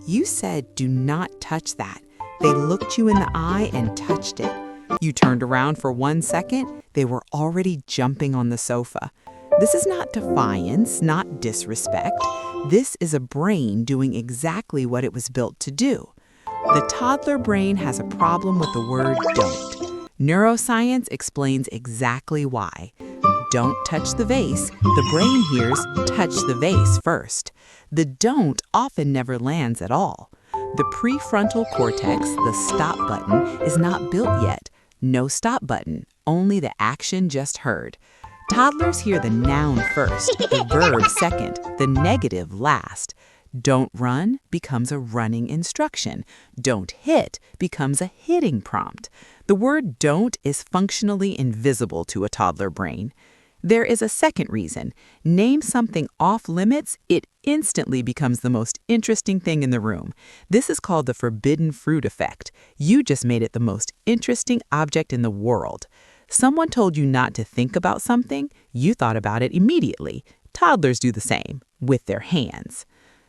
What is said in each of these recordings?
You said, "Do not touch that." They looked you in the eye and touched it. You turned around for 1 second, they were already jumping on the sofa. This is not defiance, not disrespect. This is a brain doing exactly what it was built to do. The toddler brain has a problem with the word don't. Neuroscience explains exactly why. Don't touch the vase. The brain hears touch the vase first. The don't often never lands at all. The prefrontal cortex, the stop button, is not built yet. No stop button, only the action just heard. Toddlers hear the noun first, the verb second, the negative last. Don't run becomes a running instruction. Don't hit becomes a hitting prompt. The word don't is functionally invisible to a toddler brain. There is a second reason. Name something off limits, it instantly becomes the most interesting thing in the room. This is called the forbidden fruit effect. You just made it the most interesting object in the world. Someone told you not to think about something, you thought about it immediately. Toddlers do the same, with their hands.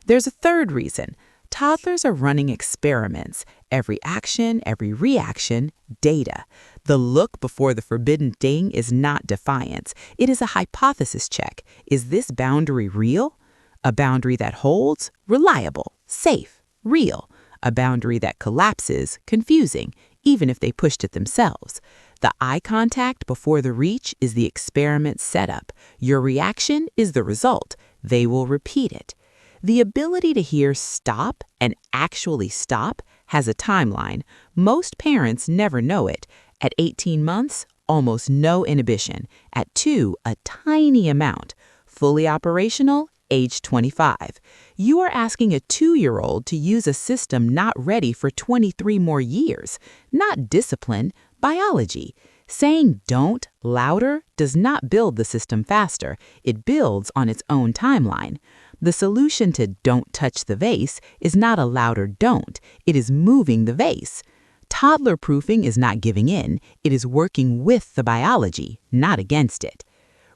There's a third reason. Toddlers are running experiments. Every action, every reaction, data. The look before the forbidden thing is not defiance. It is a hypothesis check. Is this boundary real? A boundary that holds, reliable, safe, real. A boundary that collapses, confusing, even if they pushed it themselves. The eye contact before the reach is the experiment setup. Your reaction is the result. They will repeat it. The ability to hear stop and actually stop has a timeline. Most parents never know it. At 18 months, almost no inhibition. At 2, a tiny amount. Fully operational, age 25. You are asking a 2-year-old to use a system not ready for 23 more years. Not discipline, biology. Saying don't louder does not build the system faster. It builds on its own timeline. The solution to don't touch the vase is not a louder don't. It is moving the vase. Toddler proofing is not giving in. It is working with the biology, not against it.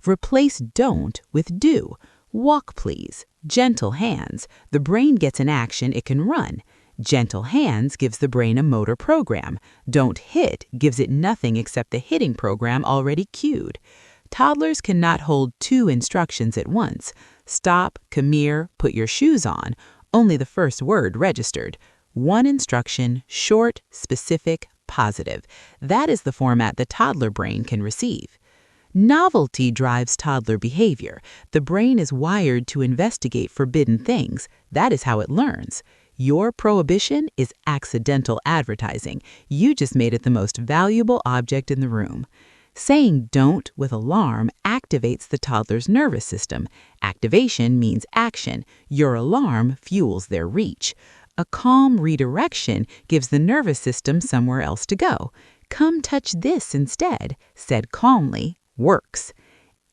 Replace don't with do. Walk, please. Gentle hands. The brain gets an action it can run. Gentle hands gives the brain a motor program. Don't hit gives it nothing except the hitting program already cued. Toddlers cannot hold 2 instructions at once. Stop, come here, put your shoes on. Only the first word registered. 1 instruction, short, specific, positive. That is the format the toddler brain can receive. Novelty drives toddler behavior. The brain is wired to investigate forbidden things. That is how it learns. Your prohibition is accidental advertising. You just made it the most valuable object in the room. Saying don't with alarm activates the toddler's nervous system. Activation means action. Your alarm fuels their reach. A calm redirection gives the nervous system somewhere else to go. Come touch this instead, said calmly, works.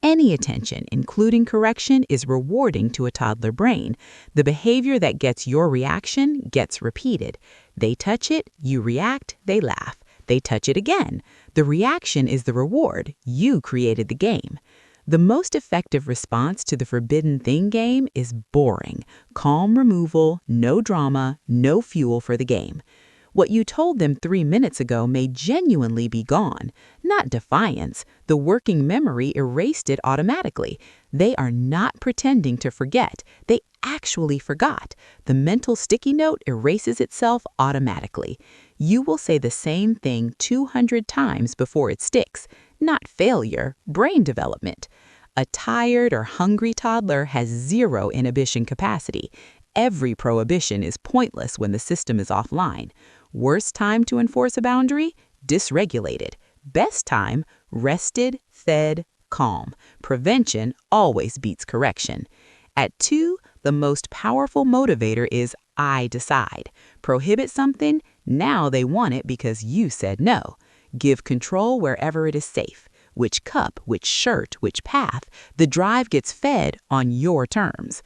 Any attention, including correction, is rewarding to a toddler brain. The behavior that gets your reaction gets repeated. They touch it, you react, they laugh. They touch it again. The reaction is the reward. You created the game. The most effective response to the forbidden thing game is boring. Calm removal, no drama, no fuel for the game. What you told them 3 minutes ago may genuinely be gone. Not defiance. The working memory erased it automatically. They are not pretending to forget. They actually forgot. The mental sticky note erases itself automatically. You will say the same thing 200 times before it sticks. Not failure, brain development. A tired or hungry toddler has 0 inhibition capacity. Every prohibition is pointless when the system is offline. Worst time to enforce a boundary? Dysregulated. Best time? Rested, fed, calm. Prevention always beats correction. At 2, the most powerful motivator is I decide. Prohibit something, now they want it because you said no. Give control wherever it is safe. Which cup, which shirt, which path, the drive gets fed on your terms.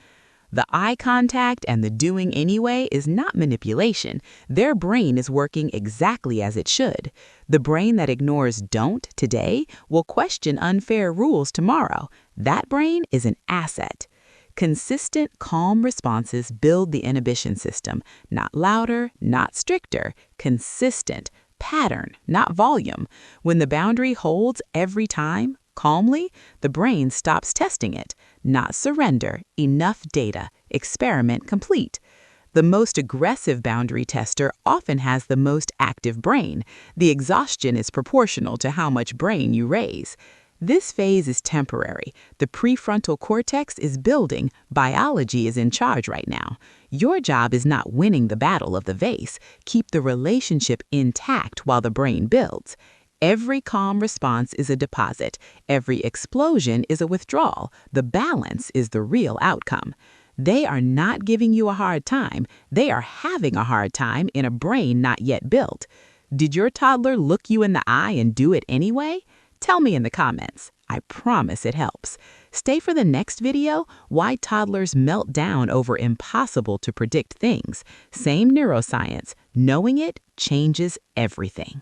The eye contact and the doing anyway is not manipulation. Their brain is working exactly as it should. The brain that ignores don't today will question unfair rules tomorrow. That brain is an asset. Consistent, calm responses build the inhibition system. Not louder, not stricter. Consistent. Pattern, not volume. When the boundary holds every time, calmly, the brain stops testing it. Not surrender. Enough data. Experiment complete. The most aggressive boundary tester often has the most active brain. The exhaustion is proportional to how much brain you raise. This phase is temporary. The prefrontal cortex is building. Biology is in charge right now. Your job is not winning the battle of the vase. Keep the relationship intact while the brain builds. Every calm response is a deposit. Every explosion is a withdrawal. The balance is the real outcome. They are not giving you a hard time. They are having a hard time in a brain not yet built. Did your toddler look you in the eye and do it anyway? Tell me in the comments. I promise it helps. Stay for the next video, Why Toddlers Melt Down Over Impossible to Predict Things. Same neuroscience. Knowing it changes everything.